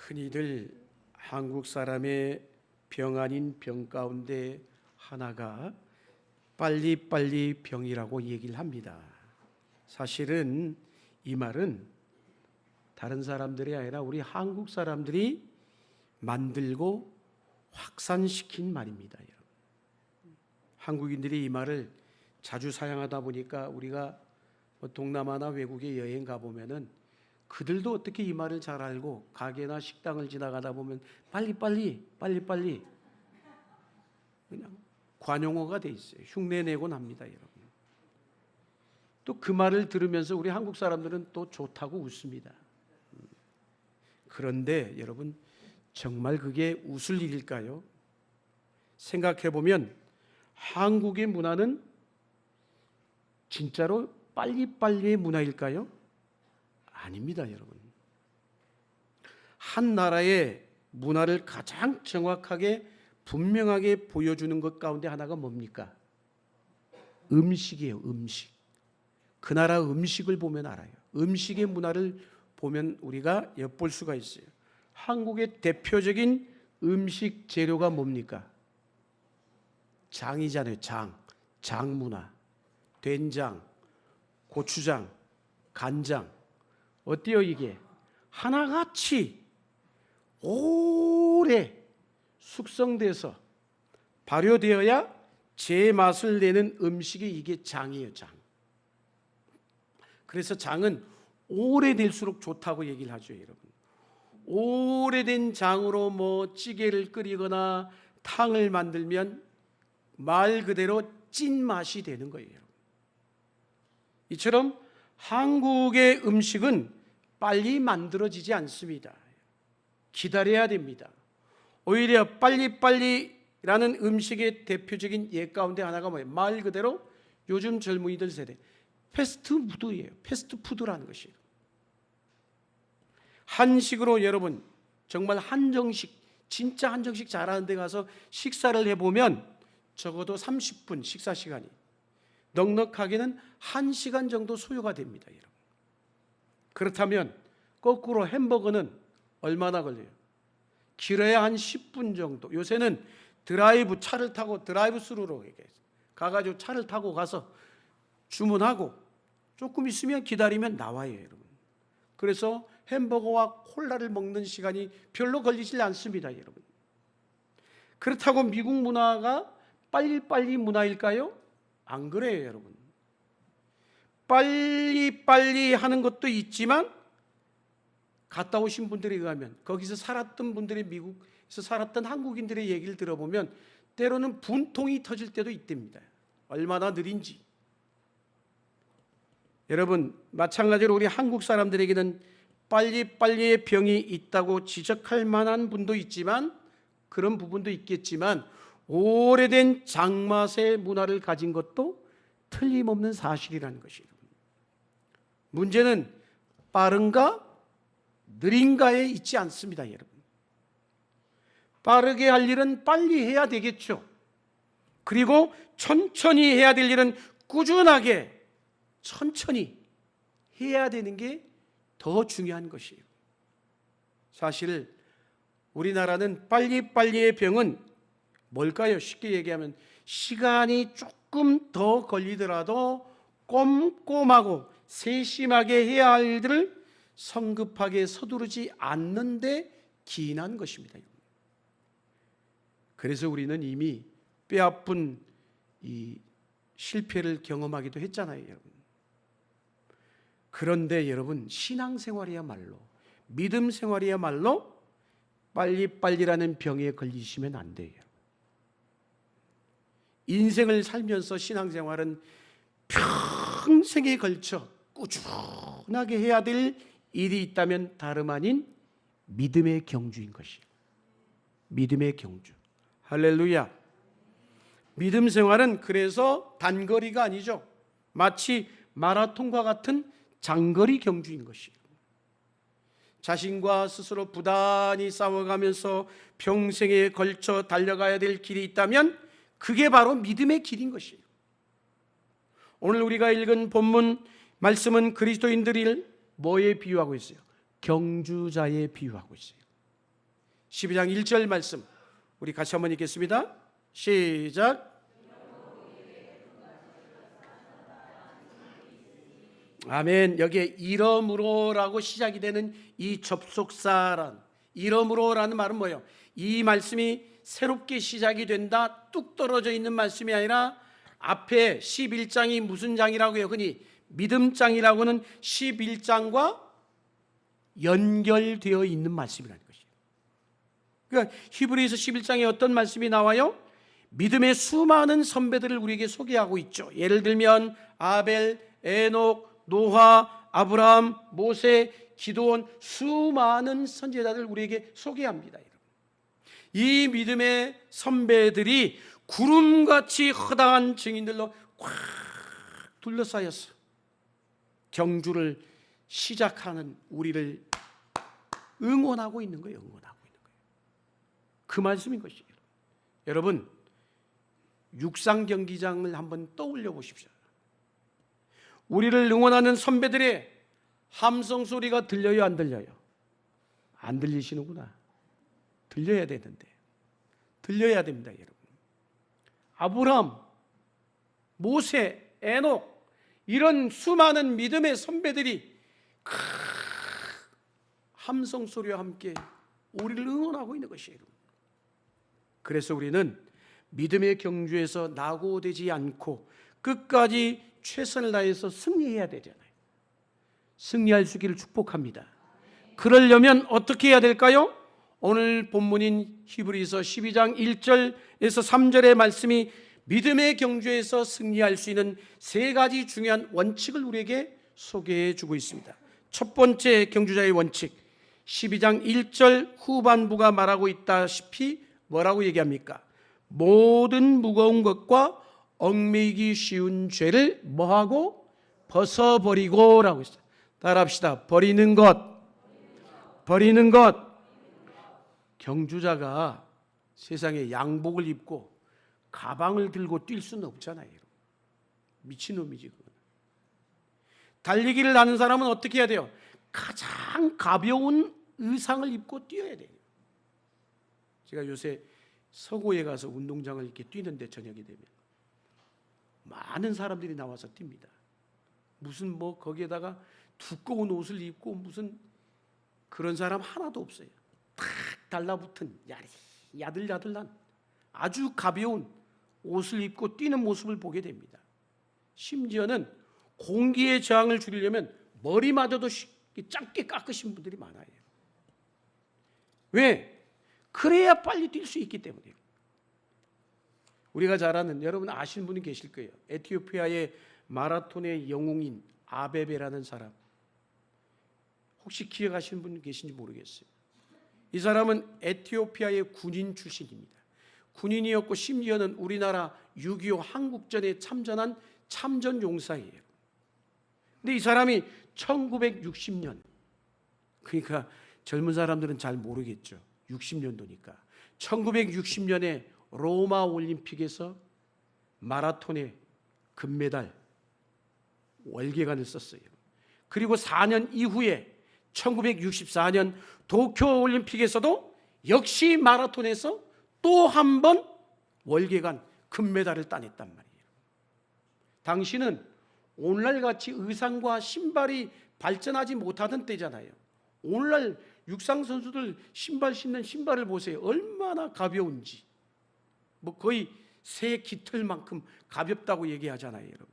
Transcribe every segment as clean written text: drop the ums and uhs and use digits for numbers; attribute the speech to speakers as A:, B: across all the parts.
A: 흔히들 한국 사람의 병 아닌 병 가운데 하나가 빨리빨리 병이라고 얘기를 합니다. 사실은 이 말은 다른 사람들이 아니라 우리 한국 사람들이 만들고 확산시킨 말입니다. 한국인들이 이 말을 자주 사용하다 보니까 우리가 동남아나 외국에 여행 가보면은 그들도 어떻게 이 말을 잘 알고 가게나 식당을 지나가다 보면 빨리빨리 그냥 관용어가 돼 있어요. 흉내내곤 합니다, 여러분. 또 그 말을 들으면서 우리 한국 사람들은 또 좋다고 웃습니다. 그런데 여러분, 정말 그게 웃을 일일까요? 생각해 보면 한국의 문화는 진짜로 빨리빨리의 문화일까요? 아닙니다, 여러분. 한 나라의 문화를 가장 정확하게 분명하게 보여주는 것 가운데 하나가 뭡니까? 음식이에요, 음식. 그 나라 음식을 보면 알아요. 음식의 문화를 보면 우리가 엿볼 수가 있어요. 한국의 대표적인 음식 재료가 뭡니까? 장이잖아요, 장. 장 문화. 된장, 고추장, 간장. 어때요, 이게? 하나같이 오래 숙성돼서 발효되어야 제맛을 내는 음식이 이게 장이에요, 장. 그래서 장은 오래될수록 좋다고 얘기를 하죠, 여러분. 오래된 장으로 찌개를 끓이거나 탕을 만들면 말 그대로 찐맛이 되는 거예요. 이처럼 한국의 음식은 빨리 만들어지지 않습니다. 기다려야 됩니다. 오히려 빨리빨리라는 음식의 대표적인 예 가운데 하나가 뭐예요? 말 그대로 요즘 젊은이들 세대 패스트푸드예요. 패스트푸드라는 것이에요. 한식으로 여러분 정말 한정식, 진짜 한정식 잘하는 데 가서 식사를 해보면 적어도 30분 식사 시간이 넉넉하게는 1시간 정도 소요가 됩니다, 여러분. 그렇다면 거꾸로 햄버거는 얼마나 걸려요? 길어야 한 10분 정도. 요새는 차를 타고 드라이브 스루로 가가지고 차를 타고 가서 주문하고 조금 있으면 기다리면 나와요, 여러분. 그래서 햄버거와 콜라를 먹는 시간이 별로 걸리지 않습니다, 여러분. 그렇다고 미국 문화가 빨리빨리 문화일까요? 안 그래요, 여러분. 빨리빨리 하는 것도 있지만 갔다 오신 분들에 의하면 거기서 살았던 분들이 미국에서 살았던 한국인들의 얘기를 들어보면 때로는 분통이 터질 때도 있답니다. 얼마나 느린지. 여러분, 마찬가지로 우리 한국 사람들에게는 빨리빨리의 병이 있다고 지적할 만한 분도 있지만 그런 부분도 있겠지만 오래된 장맛의 문화를 가진 것도 틀림없는 사실이라는 것이에요. 문제는 빠른가 느린가에 있지 않습니다, 여러분. 빠르게 할 일은 빨리 해야 되겠죠. 그리고 천천히 해야 될 일은 꾸준하게 천천히 해야 되는 게 더 중요한 것이에요. 사실 우리나라는 빨리빨리의 병은 뭘까요? 쉽게 얘기하면 시간이 조금 더 걸리더라도 꼼꼼하고 세심하게 해야 할 일들을 성급하게 서두르지 않는데 기인한 것입니다. 그래서 우리는 이미 뼈아픈 이 실패를 경험하기도 했잖아요, 여러분. 그런데 여러분, 신앙생활이야말로, 믿음 생활이야말로 빨리빨리라는 병에 걸리시면 안 돼요. 인생을 살면서 신앙생활은 평생에 걸쳐 꾸준하게 해야 될 일이 있다면 다름 아닌 믿음의 경주인 것이에요. 믿음의 경주. 할렐루야. 믿음 생활은 그래서 단거리가 아니죠. 마치 마라톤과 같은 장거리 경주인 것이에요. 자신과 스스로 부단히 싸워가면서 평생에 걸쳐 달려가야 될 길이 있다면 그게 바로 믿음의 길인 것이에요. 오늘 우리가 읽은 본문 말씀은 그리스도인들을 뭐에 비유하고 있어요? 경주자에 비유하고 있어요. 12장 1절 말씀 우리 같이 한번 읽겠습니다. 시작. 아멘. 여기에 이러므로라고 시작이 되는 이 접속사란, 이러므로라는 말은 뭐예요? 이 말씀이 새롭게 시작이 된다, 뚝 떨어져 있는 말씀이 아니라 앞에 11장이 무슨 장이라고 해요? 흔히 믿음장이라고는 11장과 연결되어 있는 말씀이라는 것이에요. 그러니까 히브리서 11장에 어떤 말씀이 나와요? 믿음의 수많은 선배들을 우리에게 소개하고 있죠. 예를 들면 아벨, 에녹, 노아, 아브라함, 모세, 기드온, 수많은 선지자들을 우리에게 소개합니다. 이 믿음의 선배들이 구름같이 허다한 증인들로 꽉 둘러싸였어. 경주를 시작하는 우리를 응원하고 있는 거예요. 응원하고 있는 거예요. 그 말씀인 것이에요. 여러분, 육상 경기장을 한번 떠올려 보십시오. 우리를 응원하는 선배들의 함성 소리가 들려요, 안 들려요? 안 들리시는구나. 들려야 되는데. 들려야 됩니다, 여러분. 아브라함, 모세, 에녹 이런 수많은 믿음의 선배들이 함성 소리와 함께 우리를 응원하고 있는 것이에요. 그래서 우리는 믿음의 경주에서 낙오되지 않고 끝까지 최선을 다해서 승리해야 되잖아요. 승리할 수 있기를 축복합니다. 그러려면 어떻게 해야 될까요? 오늘 본문인 히브리서 12장 1절에서 3절의 말씀이 믿음의 경주에서 승리할 수 있는 세 가지 중요한 원칙을 우리에게 소개해 주고 있습니다. 첫 번째 경주자의 원칙, 12장 1절 후반부가 말하고 있다시피 뭐라고 얘기합니까? 모든 무거운 것과 얽매이기 쉬운 죄를 뭐하고? 벗어버리고 라고 했어요. 따라합시다. 버리는 것. 버리는 것. 경주자가 세상에 양복을 입고 가방을 들고 뛸 수는 없잖아요. 미친놈이지 그건. 달리기를 하는 사람은 어떻게 해야 돼요? 가장 가벼운 의상을 입고 뛰어야 돼요. 제가 요새 서고에 가서 운동장을 이렇게 뛰는데 저녁이 되면 많은 사람들이 나와서 뜁니다. 무슨 뭐 거기에다가 두꺼운 옷을 입고 무슨 그런 사람 하나도 없어요. 탁 달라붙은 야들야들한 아주 가벼운 옷을 입고 뛰는 모습을 보게 됩니다. 심지어는 공기의 저항을 줄이려면 머리마저도 짧게 깎으신 분들이 많아요. 왜? 그래야 빨리 뛸 수 있기 때문이에요. 우리가 잘 아는, 여러분 아시는 분이 계실 거예요. 에티오피아의 마라톤의 영웅인 아베베라는 사람. 혹시 기억하시는 분 계신지 모르겠어요. 이 사람은 에티오피아의 군인 출신입니다. 군인이었고 심지어는 우리나라 6.25 한국전에 참전한 참전 용사예요. 근데 이 사람이 1960년, 그러니까 젊은 사람들은 잘 모르겠죠. 60년도니까 1960년에 로마 올림픽에서 마라톤에 금메달 월계관을 썼어요. 그리고 4년 이후에 1964년 도쿄 올림픽에서도 역시 마라톤에서 또 한 번 월계관 금메달을 따냈단 말이에요. 당시는 오늘날같이 의상과 신발이 발전하지 못하던 때잖아요. 오늘날 육상 선수들 신발 신는 신발을 보세요. 얼마나 가벼운지. 뭐 거의 새 깃털만큼 가볍다고 얘기하잖아요, 여러분.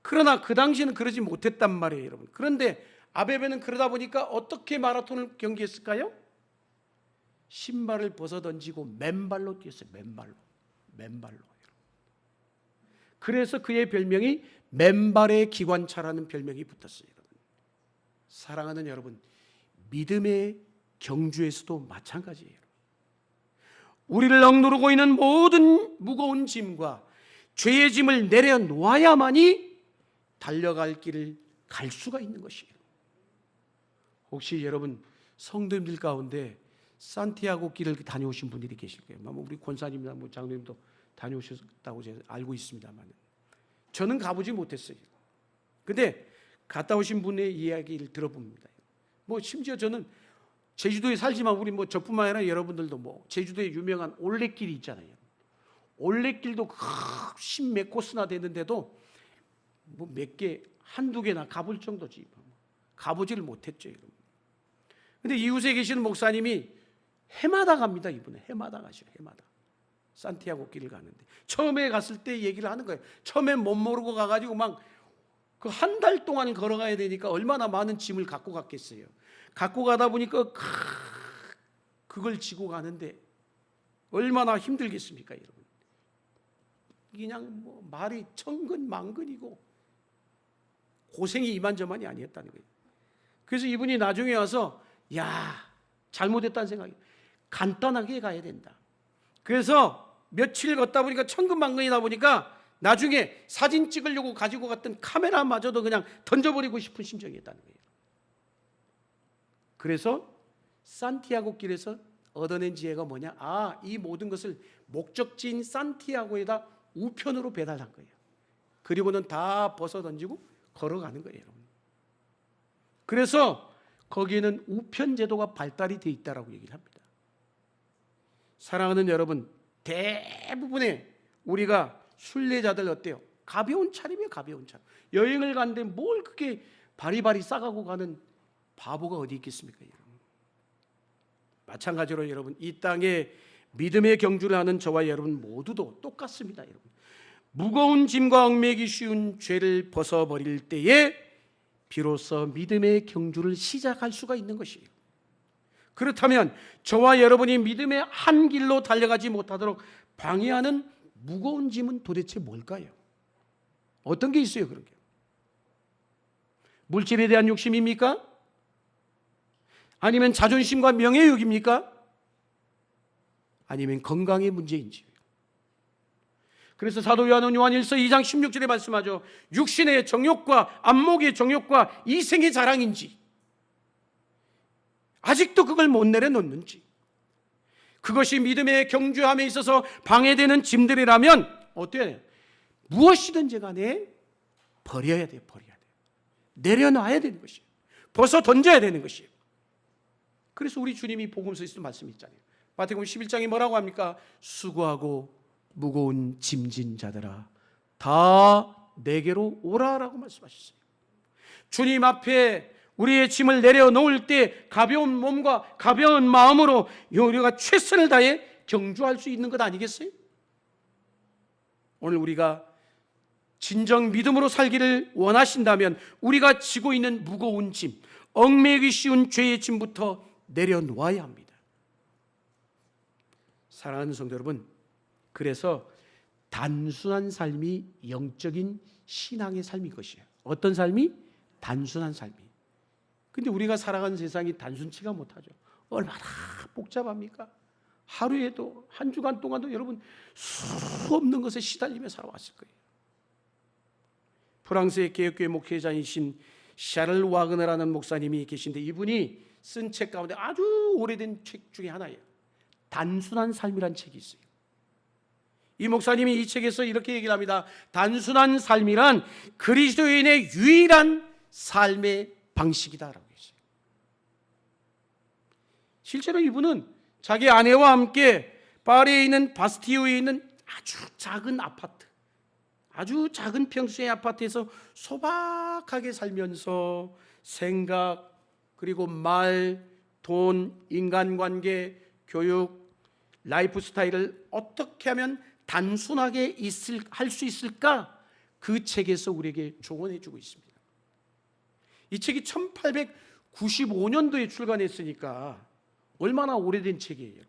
A: 그러나 그 당시에는 그러지 못했단 말이에요, 여러분. 그런데 아베베는 그러다 보니까 어떻게 마라톤을 경기했을까요? 신발을 벗어 던지고 맨발로 뛰었어요. 맨발로. 그래서 그의 별명이 맨발의 기관차라는 별명이 붙었어요, 여러분. 사랑하는 여러분, 믿음의 경주에서도 마찬가지예요. 우리를 억누르고 있는 모든 무거운 짐과 죄의 짐을 내려놓아야만이 달려갈 길을 갈 수가 있는 것이에요. 혹시 여러분 성도님들 가운데 산티아고 길을 다녀오신 분들이 계실 거예요. 우리 권사님이나 장로님도 다녀오셨다고 제가 알고 있습니다만 저는 가보지 못했어요. 근데 갔다 오신 분의 이야기를 들어봅니다. 심지어 저는 제주도에 살지만 우리 뭐 저뿐만 아니라 여러분들도 뭐 제주도에 유명한 올레길이 있잖아요. 올레길도 십몇 코스나 되는데도 뭐 몇 개, 한두 개나 가볼 정도지. 가보지를 못했죠, 여러분. 근데 이웃에 계시는 목사님이 해마다 갑니다. 이분은 해마다 가셔요. 해마다 산티아고 길을 가는데 처음에 갔을 때 얘기를 하는 거예요. 처음에 못 모르고 가가지고 막 그 한 달 동안 걸어가야 되니까 얼마나 많은 짐을 갖고 갔겠어요. 갖고 가다 보니까 그걸 지고 가는데 얼마나 힘들겠습니까, 여러분? 그냥 뭐 말이 천근만근이고 고생이 이만저만이 아니었다는 거예요. 그래서 이분이 나중에 와서 야, 잘못했다는 생각이, 간단하게 가야 된다. 그래서 며칠 걷다 보니까 천근만근이다 보니까 나중에 사진 찍으려고 가지고 갔던 카메라마저도 그냥 던져버리고 싶은 심정이었다는 거예요. 그래서 산티아고 길에서 얻어낸 지혜가 뭐냐? 이 모든 것을 목적지인 산티아고에다 우편으로 배달한 거예요. 그리고는 다 벗어 던지고 걸어가는 거예요, 여러분. 그래서 거기에는 우편 제도가 발달이 되어 있다라고 얘기를 합니다. 사랑하는 여러분, 대부분의 우리가 순례자들 어때요? 가벼운 차림이에요, 가벼운 차림. 여행을 가는데 뭘 그렇게 바리바리 싸가고 가는 바보가 어디 있겠습니까, 여러분? 마찬가지로 여러분, 이 땅에 믿음의 경주를 하는 저와 여러분 모두도 똑같습니다, 여러분. 무거운 짐과 얽매기 쉬운 죄를 벗어버릴 때에 비로소 믿음의 경주를 시작할 수가 있는 것이에요. 그렇다면 저와 여러분이 믿음의 한 길로 달려가지 못하도록 방해하는 무거운 짐은 도대체 뭘까요? 어떤 게 있어요, 그런 게? 물질에 대한 욕심입니까? 아니면 자존심과 명예욕입니까? 아니면 건강의 문제인지? 그래서 사도 요한은 요한일서 2장 16절에 말씀하죠. 육신의 정욕과 안목의 정욕과 이생의 자랑인지, 아직도 그걸 못 내려놓는지, 그것이 믿음의 경주함에 있어서 방해되는 짐들이라면 어때야 돼요? 무엇이든지 간에 버려야 돼요. 버려야 돼요. 내려놔야 되는 것이에요. 벗어 던져야 되는 것이에요. 그래서 우리 주님이 복음서에서 말씀이 있잖아요. 마태복음 11장에 뭐라고 합니까? 수고하고 무거운 짐진 자들아 다 내게로 오라라고 말씀하셨어요. 주님 앞에 우리의 짐을 내려놓을 때 가벼운 몸과 가벼운 마음으로 우리가 최선을 다해 경주할 수 있는 것 아니겠어요? 오늘 우리가 진정 믿음으로 살기를 원하신다면 우리가 지고 있는 무거운 짐, 얽매이기 쉬운 죄의 짐부터 내려놓아야 합니다. 사랑하는 성도 여러분, 그래서 단순한 삶이 영적인 신앙의 삶인 것이에요. 어떤 삶이? 단순한 삶이. 근데 우리가 살아가는 세상이 단순치가 못하죠. 얼마나 복잡합니까? 하루에도 한 주간 동안도 여러분 수 없는 것에 시달리며 살아왔을 거예요. 프랑스의 개혁교회 목회자이신 샤를 와그너라는 목사님이 계신데 이분이 쓴 책 가운데 아주 오래된 책 중에 하나예요. 단순한 삶이란 책이 있어요. 이 목사님이 이 책에서 이렇게 얘기를 합니다. 단순한 삶이란 그리스도인의 유일한 삶의 방식이다라고 했어요. 실제로 이분은 자기 아내와 함께 파리에 있는 바스티유에 있는 아주 작은 아파트, 아주 작은 평수의 아파트에서 소박하게 살면서 생각, 그리고 말, 돈, 인간관계, 교육, 라이프 스타일을 어떻게 하면 단순하게 할 수 있을까? 그 책에서 우리에게 조언해 주고 있습니다. 이 책이 1895년도에 출간했으니까 얼마나 오래된 책이에요.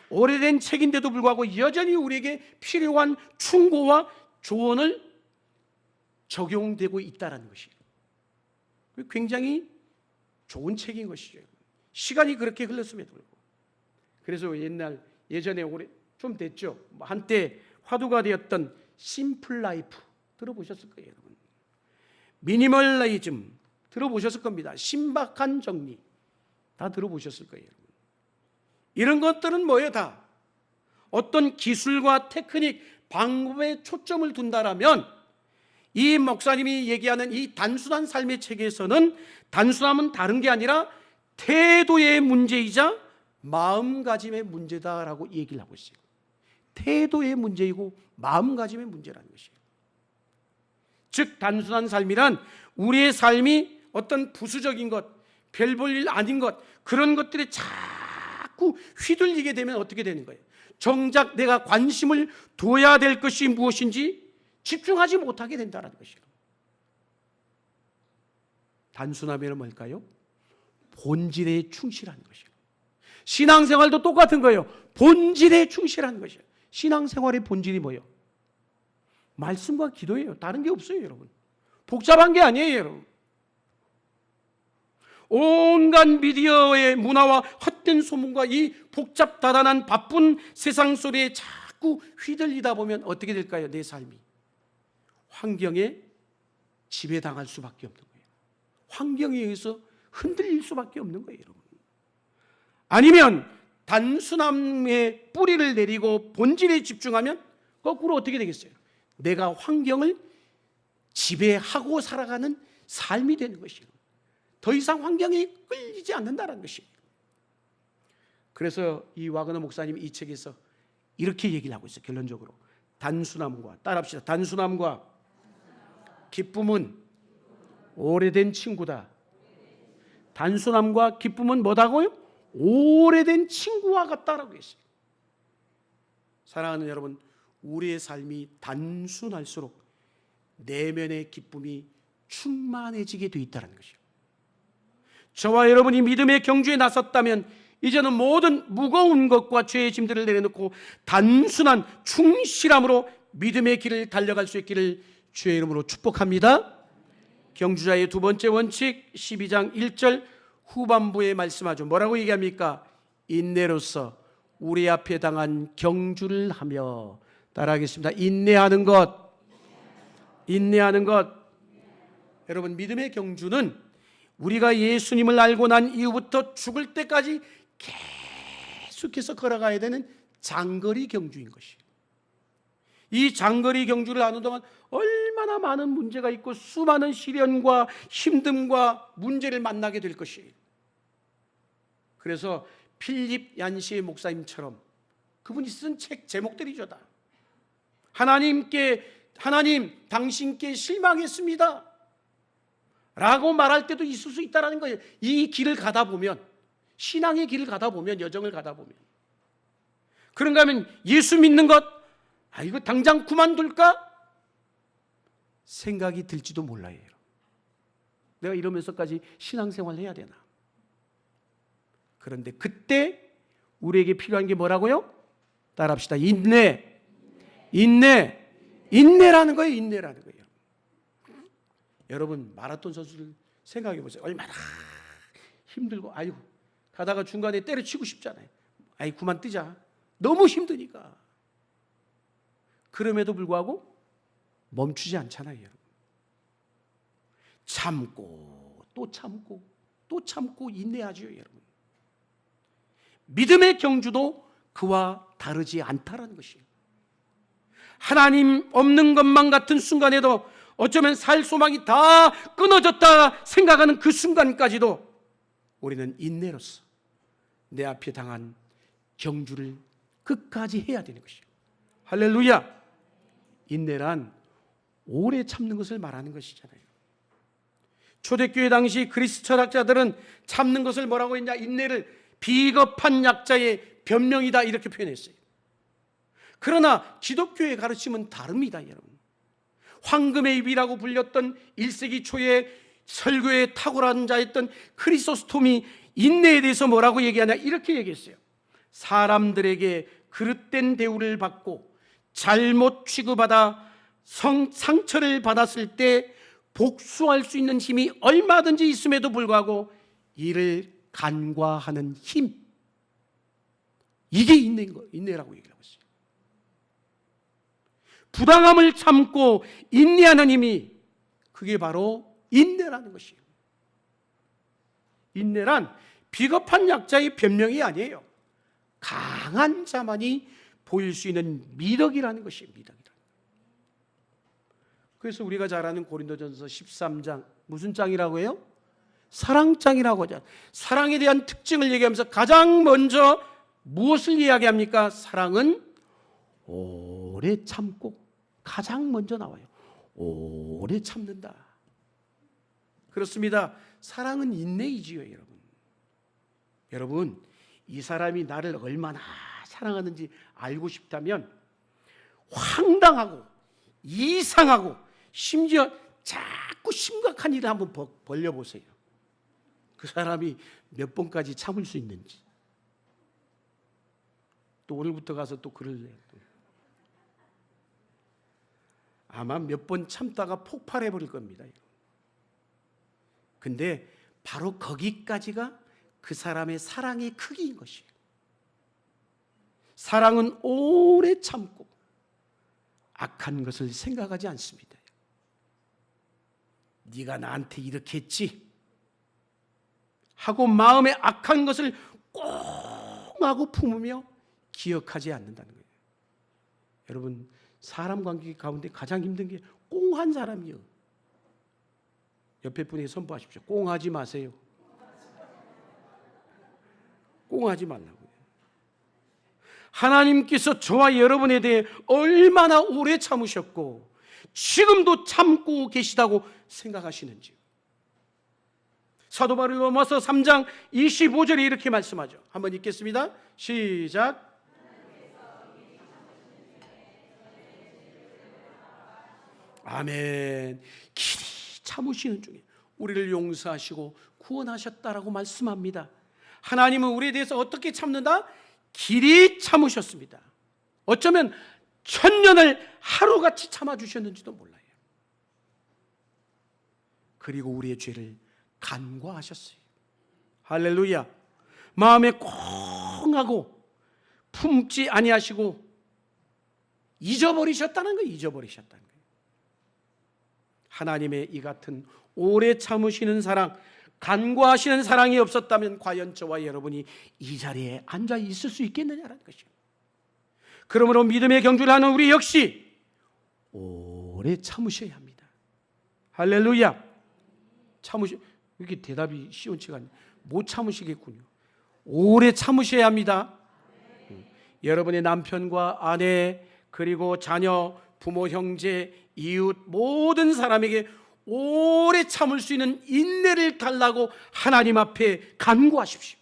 A: 오래된 책인데도 불구하고 여전히 우리에게 필요한 충고와 조언을 적용되고 있다는 것이에요. 굉장히 좋은 책인 것이죠. 시간이 그렇게 흘렀음에도 불구하고. 그래서 예전에 좀 됐죠. 한때 화두가 되었던 심플 라이프 들어보셨을 거예요, 여러분. 미니멀리즘 들어보셨을 겁니다. 신박한 정리 다 들어보셨을 거예요, 여러분. 이런 것들은 뭐예요? 다 어떤 기술과 테크닉, 방법에 초점을 둔다라면 이 목사님이 얘기하는 이 단순한 삶의 책에서는 단순함은 다른 게 아니라 태도의 문제이자 마음가짐의 문제다라고 얘기를 하고 있어요. 태도의 문제이고 마음가짐의 문제라는 것이에요. 즉 단순한 삶이란 우리의 삶이 어떤 부수적인 것, 별 볼 일 아닌 것, 그런 것들에 자꾸 휘둘리게 되면 어떻게 되는 거예요? 정작 내가 관심을 둬야 될 것이 무엇인지 집중하지 못하게 된다는 것이에요. 단순하면 뭘까요? 본질에 충실하는 것이에요. 신앙생활도 똑같은 거예요. 본질에 충실하는 것이에요. 신앙생활의 본질이 뭐예요? 말씀과 기도예요. 다른 게 없어요, 여러분. 복잡한 게 아니에요, 여러분. 온갖 미디어의 문화와 헛된 소문과 이 복잡다단한 바쁜 세상 소리에 자꾸 휘둘리다 보면 어떻게 될까요? 내 삶이 환경에 지배당할 수밖에 없는 거예요. 환경에 의해서 흔들릴 수밖에 없는 거예요, 여러분. 아니면 단순함의 뿌리를 내리고 본질에 집중하면 거꾸로 어떻게 되겠어요? 내가 환경을 지배하고 살아가는 삶이 되는 것이에요. 더 이상 환경에 끌리지 않는다는 것이에요. 그래서 이 와그너 목사님이 이 책에서 이렇게 얘기를 하고 있어요. 결론적으로 단순함과, 따라합시다. 단순함과 기쁨은 오래된 친구다. 단순함과 기쁨은 뭐다고요? 오래된 친구와 같다라고 했어요. 사랑하는 여러분, 우리의 삶이 단순할수록 내면의 기쁨이 충만해지게 돼 있다는 것이요. 저와 여러분이 믿음의 경주에 나섰다면 이제는 모든 무거운 것과 죄의 짐들을 내려놓고 단순한 충실함으로 믿음의 길을 달려갈 수 있기를 주의 이름으로 축복합니다. 경주자의 두 번째 원칙 12장 1절 후반부에 말씀하죠. 뭐라고 얘기합니까? 인내로서 우리 앞에 당한 경주를 하며, 따라하겠습니다. 인내하는 것. 인내하는 것. 여러분, 믿음의 경주는 우리가 예수님을 알고 난 이후부터 죽을 때까지 계속해서 걸어가야 되는 장거리 경주인 것이에요. 이 장거리 경주를 하는 동안 얼마나 많은 문제가 있고 수많은 시련과 힘듦과 문제를 만나게 될 것이에요. 그래서 필립 얀시의 목사님처럼 그분이 쓴 책 제목들이죠. 다 하나님 당신께 실망했습니다 라고 말할 때도 있을 수 있다는 거예요. 이 길을 가다 보면, 신앙의 길을 가다 보면, 여정을 가다 보면, 그런가 하면 예수 믿는 것, 이거 당장 그만둘까? 생각이 들지도 몰라요. 내가 이러면서까지 신앙생활을 해야 되나? 그런데 그때 우리에게 필요한 게 뭐라고요? 따라합시다. 인내라는 거예요. 인내라는 거예요. 여러분, 마라톤 선수들 생각해 보세요. 얼마나 힘들고, 가다가 중간에 때려치고 싶잖아요. 그만 뛰자. 너무 힘드니까. 그럼에도 불구하고 멈추지 않잖아요, 여러분. 참고 또 참고 또 참고 인내하죠, 여러분. 믿음의 경주도 그와 다르지 않다라는 것이에요. 하나님 없는 것만 같은 순간에도, 어쩌면 살 소망이 다 끊어졌다 생각하는 그 순간까지도 우리는 인내로서 내 앞에 당한 경주를 끝까지 해야 되는 것이에요. 할렐루야. 인내란 오래 참는 것을 말하는 것이잖아요. 초대교회 당시 그리스 철학자들은 참는 것을 뭐라고 했냐? 인내를 비겁한 약자의 변명이다 이렇게 표현했어요. 그러나 기독교의 가르침은 다릅니다, 여러분. 황금의 입이라고 불렸던 1세기 초에 설교에 탁월한 자였던 크리소스톰이 인내에 대해서 뭐라고 얘기하냐? 이렇게 얘기했어요. 사람들에게 그릇된 대우를 받고 잘못 취급받아 상처를 받았을 때 복수할 수 있는 힘이 얼마든지 있음에도 불구하고 이를 간과하는 힘, 이게 인내라고 얘기를 하고 있어요. 부당함을 참고 인내하는 힘이, 그게 바로 인내라는 것이에요. 인내란 비겁한 약자의 변명이 아니에요. 강한 자만이 보일 수 있는 미덕이라는 것이에요. 미덕이라는. 그래서 우리가 잘 아는 고린도전서 13장, 무슨 장이라고 해요? 사랑장이라고 하죠. 사랑에 대한 특징을 얘기하면서 가장 먼저 무엇을 이야기합니까? 사랑은 오래 참고, 가장 먼저 나와요. 오래 참는다. 그렇습니다. 사랑은 인내이지요, 여러분. 여러분, 이 사람이 나를 얼마나 사랑하는지 알고 싶다면 황당하고 이상하고 심지어 자꾸 심각한 일을 한번 벌려보세요. 그 사람이 몇 번까지 참을 수 있는지. 또 오늘부터 가서 또 그럴래요. 아마 몇 번 참다가 폭발해 버릴 겁니다. 근데 바로 거기까지가 그 사람의 사랑의 크기인 것이에요. 사랑은 오래 참고 악한 것을 생각하지 않습니다. 네가 나한테 이렇게 했지 하고 마음에 악한 것을 꽁 하고 품으며 기억하지 않는다는 거예요. 여러분, 사람 관계 가운데 가장 힘든 게 꽁한 사람이요. 옆에 분에게 선포하십시오. 꽁하지 마세요. 꽁하지 말라고요. 하나님께서 저와 여러분에 대해 얼마나 오래 참으셨고 지금도 참고 계시다고 생각하시는지요. 사도 바울이 로마서 3장 25절에 이렇게 말씀하죠. 한번 읽겠습니다. 시작. 아멘. 길이 참으시는 중에 우리를 용서하시고 구원하셨다라고 말씀합니다. 하나님은 우리에 대해서 어떻게 참는다? 길이 참으셨습니다. 어쩌면 1000년을 하루같이 참아주셨는지도 몰라요. 그리고 우리의 죄를 간과하셨어요. 할렐루야. 마음에 콩하고 품지 아니하시고 잊어버리셨다는 거예요. 잊어버리셨다는 거예요. 하나님의 이 같은 오래 참으시는 사랑, 간과하시는 사랑이 없었다면 과연 저와 여러분이 이 자리에 앉아 있을 수 있겠느냐라는 것이죠. 그러므로 믿음의 경주를 하는 우리 역시 오래 참으셔야 합니다. 할렐루야. 이렇게 대답이 시원치가 않네요. 못 참으시겠군요. 오래 참으셔야 합니다. 여러분의 남편과 아내, 그리고 자녀, 부모, 형제, 이웃 모든 사람에게 오래 참을 수 있는 인내를 달라고 하나님 앞에 간구하십시오.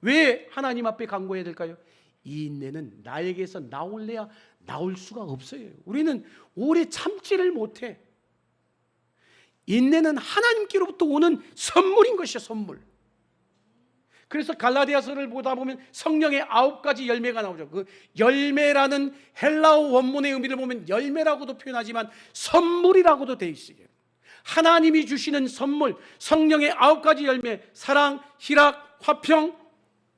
A: 왜 하나님 앞에 간구해야 될까요? 이 인내는 나에게서 나올래야 나올 수가 없어요. 우리는 오래 참지를 못해. 인내는 하나님께로부터 오는 선물인 것이야, 선물. 그래서 갈라디아서를 보다 보면 성령의 9가지 열매가 나오죠. 그 열매라는 헬라어 원문의 의미를 보면 열매라고도 표현하지만 선물이라고도 되어 있어요. 하나님이 주시는 선물, 성령의 9가지 열매, 사랑, 희락, 화평,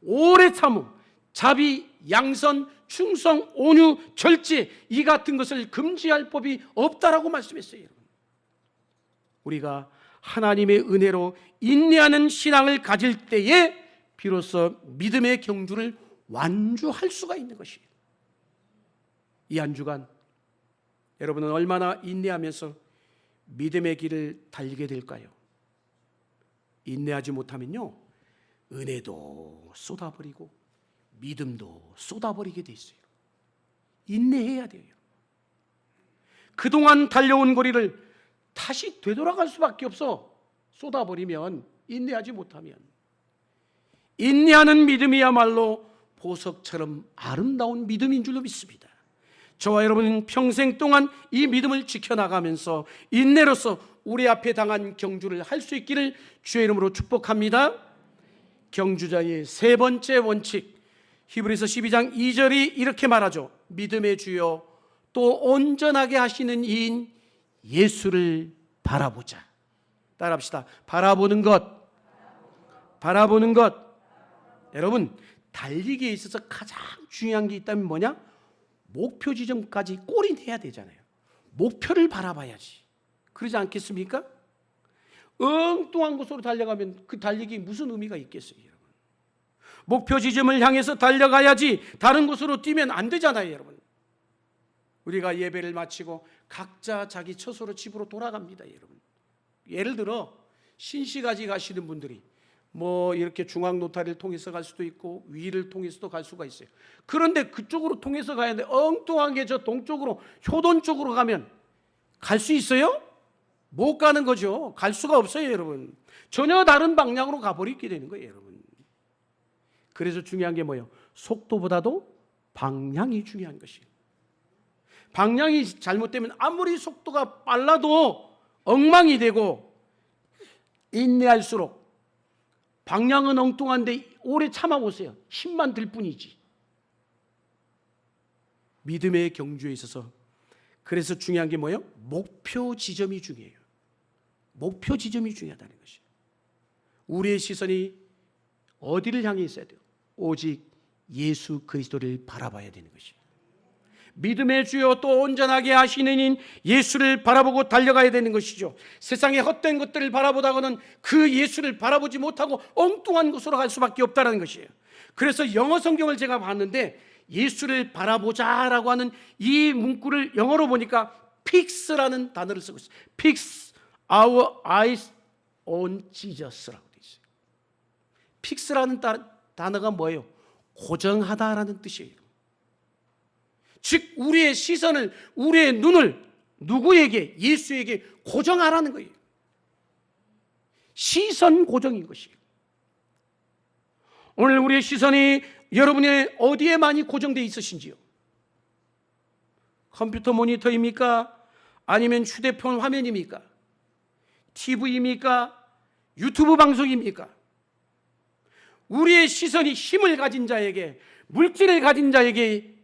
A: 오래 참음, 자비, 양선, 충성, 온유, 절제, 이 같은 것을 금지할 법이 없다라고 말씀했어요. 우리가 하나님의 은혜로 인내하는 신앙을 가질 때에 비로소 믿음의 경주를 완주할 수가 있는 것이에요. 이 한 주간 여러분은 얼마나 인내하면서 믿음의 길을 달리게 될까요? 인내하지 못하면요, 은혜도 쏟아버리고 믿음도 쏟아버리게 돼 있어요. 인내해야 돼요. 그동안 달려온 거리를 다시 되돌아갈 수밖에 없어. 쏟아버리면, 인내하지 못하면. 인내하는 믿음이야말로 보석처럼 아름다운 믿음인 줄로 믿습니다. 저와 여러분은 평생 동안 이 믿음을 지켜나가면서 인내로서 우리 앞에 당한 경주를 할 수 있기를 주의 이름으로 축복합니다. 경주자의 세 번째 원칙, 히브리서 12장 2절이 이렇게 말하죠. 믿음의 주요 또 온전하게 하시는 이인 예수를 바라보자. 따라합시다. 바라보는 것. 바라보는 것. 여러분, 달리기에 있어서 가장 중요한 게 있다면 뭐냐? 목표 지점까지 골인해야 되잖아요. 목표를 바라봐야지. 그러지 않겠습니까? 엉뚱한 곳으로 달려가면 그 달리기 무슨 의미가 있겠어요, 여러분? 목표 지점을 향해서 달려가야지 다른 곳으로 뛰면 안 되잖아요, 여러분. 우리가 예배를 마치고 각자 자기 처소로 집으로 돌아갑니다, 여러분. 예를 들어 신시가지 가시는 분들이 뭐 이렇게 중앙 노타리를 통해서 갈 수도 있고 위를 통해서도 갈 수가 있어요. 그런데 그쪽으로 통해서 가야 되는데 엉뚱하게 저 동쪽으로 효돈 쪽으로 가면 갈 수 있어요? 못 가는 거죠. 갈 수가 없어요, 여러분. 전혀 다른 방향으로 가버리게 되는 거예요, 여러분. 그래서 중요한 게 뭐예요? 속도보다도 방향이 중요한 것이에요. 방향이 잘못되면 아무리 속도가 빨라도 엉망이 되고, 인내할수록 방향은 엉뚱한데 오래 참아보세요. 힘만 들 뿐이지. 믿음의 경주에 있어서 그래서 중요한 게 뭐예요? 목표 지점이 중요해요. 목표 지점이 중요하다는 것이에요. 우리의 시선이 어디를 향해 있어야 돼요? 오직 예수 그리스도를 바라봐야 되는 것이에요. 믿음의 주여 또 온전하게 하시는 인 예수를 바라보고 달려가야 되는 것이죠. 세상의 헛된 것들을 바라보다가는 그 예수를 바라보지 못하고 엉뚱한 곳으로 갈 수밖에 없다는 것이에요. 그래서 영어 성경을 제가 봤는데 예수를 바라보자라고 하는 이 문구를 영어로 보니까 fix라는 단어를 쓰고 있어요. Fix our eyes on Jesus라고 되어 있어요. fix라는 단어가 뭐예요? 고정하다라는 뜻이에요. 즉 우리의 시선을, 우리의 눈을 누구에게? 예수에게 고정하라는 거예요. 시선 고정인 것이에요. 오늘 우리의 시선이 여러분의 어디에 많이 고정되어 있으신지요? 컴퓨터 모니터입니까? 아니면 휴대폰 화면입니까? TV입니까? 유튜브 방송입니까? 우리의 시선이 힘을 가진 자에게, 물질을 가진 자에게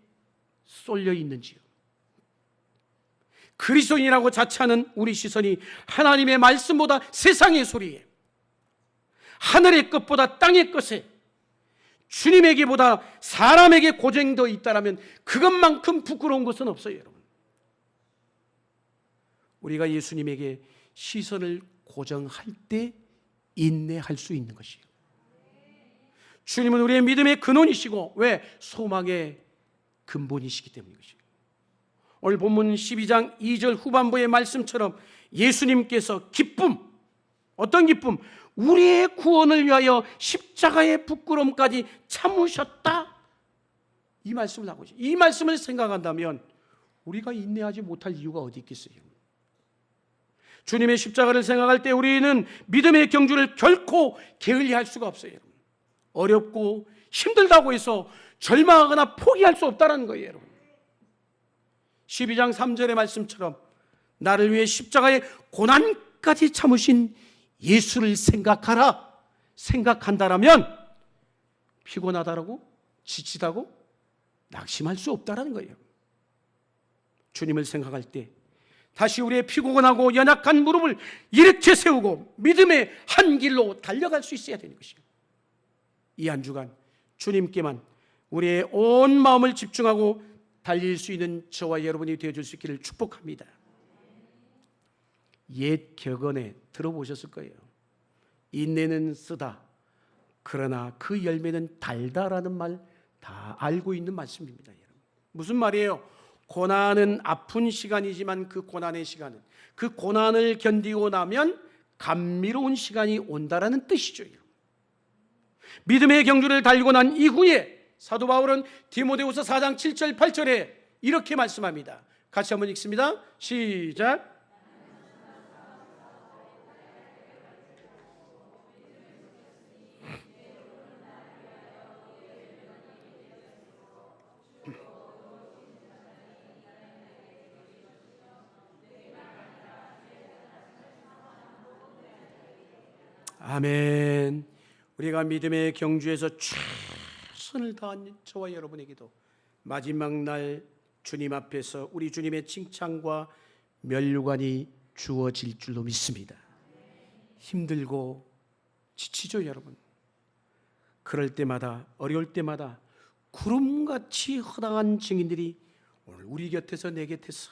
A: 쏠려 있는지요? 그리스도인이라고 자처하는 우리 시선이 하나님의 말씀보다 세상의 소리에, 하늘의 것보다 땅의 것에, 주님에게보다 사람에게 고정되어 있다면 그것만큼 부끄러운 것은 없어요, 여러분. 우리가 예수님에게 시선을 고정할 때 인내할 수 있는 것이에요. 주님은 우리의 믿음의 근원이시고, 왜? 소망의 근본이시기 때문이죠. 오늘 본문 12장 2절 후반부의 말씀처럼 예수님께서 기쁨, 어떤 기쁨? 우리의 구원을 위하여 십자가의 부끄러움까지 참으셨다. 이 말씀을 하고 있어요. 이 말씀을 생각한다면 우리가 인내하지 못할 이유가 어디 있겠어요? 주님의 십자가를 생각할 때 우리는 믿음의 경주를 결코 게을리할 수가 없어요. 어렵고 힘들다고 해서 절망하거나 포기할 수 없다는 거예요, 여러분. 12장 3절의 말씀처럼 나를 위해 십자가의 고난까지 참으신 예수를 생각하라. 생각한다라면 피곤하다라고, 지치다고 낙심할 수 없다는 거예요. 주님을 생각할 때 다시 우리의 피곤하고 연약한 무릎을 일으켜 세우고 믿음의 한 길로 달려갈 수 있어야 되는 것이에요. 이 한 주간 주님께만 우리의 온 마음을 집중하고 달릴 수 있는 저와 여러분이 되어줄 수 있기를 축복합니다. 옛 격언에 들어보셨을 거예요. 인내는 쓰다, 그러나 그 열매는 달다라는 말 다 알고 있는 말씀입니다. 여러분. 무슨 말이에요? 고난은 아픈 시간이지만 그 고난의 시간은, 그 고난을 견디고 나면 감미로운 시간이 온다라는 뜻이죠. 믿음의 경주를 달리고 난 이후에 사도 바울은 디모데후서 4장 7절 8절에 이렇게 말씀합니다. 같이 한번 읽습니다. 시작. 아멘. 우리가 믿음의 경주에서 최선을 다한 저와 여러분에게도 마지막 날 주님 앞에서 우리 주님의 칭찬과 면류관이 주어질 줄로 믿습니다. 힘들고 지치죠, 여러분. 그럴 때마다, 어려울 때마다 구름같이 허당한 증인들이 오늘 우리 곁에서, 내 곁에서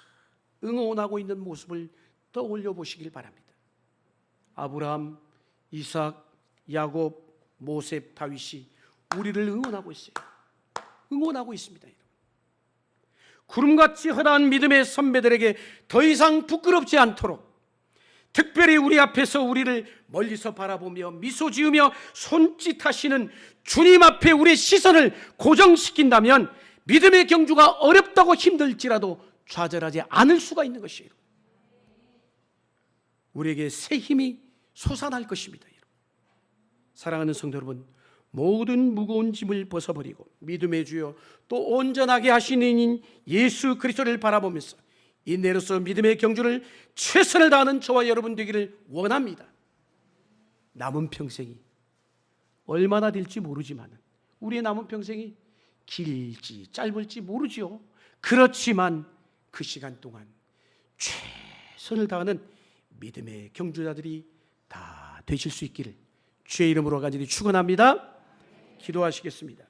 A: 응원하고 있는 모습을 떠올려 보시길 바랍니다. 아브라함, 이삭, 야곱, 모세, 다윗이 우리를 응원하고 있어요. 응원하고 있습니다. 구름같이 허다한 믿음의 선배들에게 더 이상 부끄럽지 않도록 특별히 우리 앞에서 우리를 멀리서 바라보며 미소 지으며 손짓하시는 주님 앞에 우리의 시선을 고정시킨다면 믿음의 경주가 어렵다고 힘들지라도 좌절하지 않을 수가 있는 것이에요. 우리에게 새 힘이 솟아날 것입니다. 사랑하는 성도 여러분, 모든 무거운 짐을 벗어버리고 믿음의 주여 또 온전하게 하시는 이인 예수 그리스도를 바라보면서 인내로서 믿음의 경주를 최선을 다하는 저와 여러분 되기를 원합니다. 남은 평생이 얼마나 될지 모르지만 우리의 남은 평생이 길지 짧을지 모르지요. 그렇지만 그 시간 동안 최선을 다하는 믿음의 경주자들이 다 되실 수 있기를 주의 이름으로 간절히 축원합니다. 기도하시겠습니다.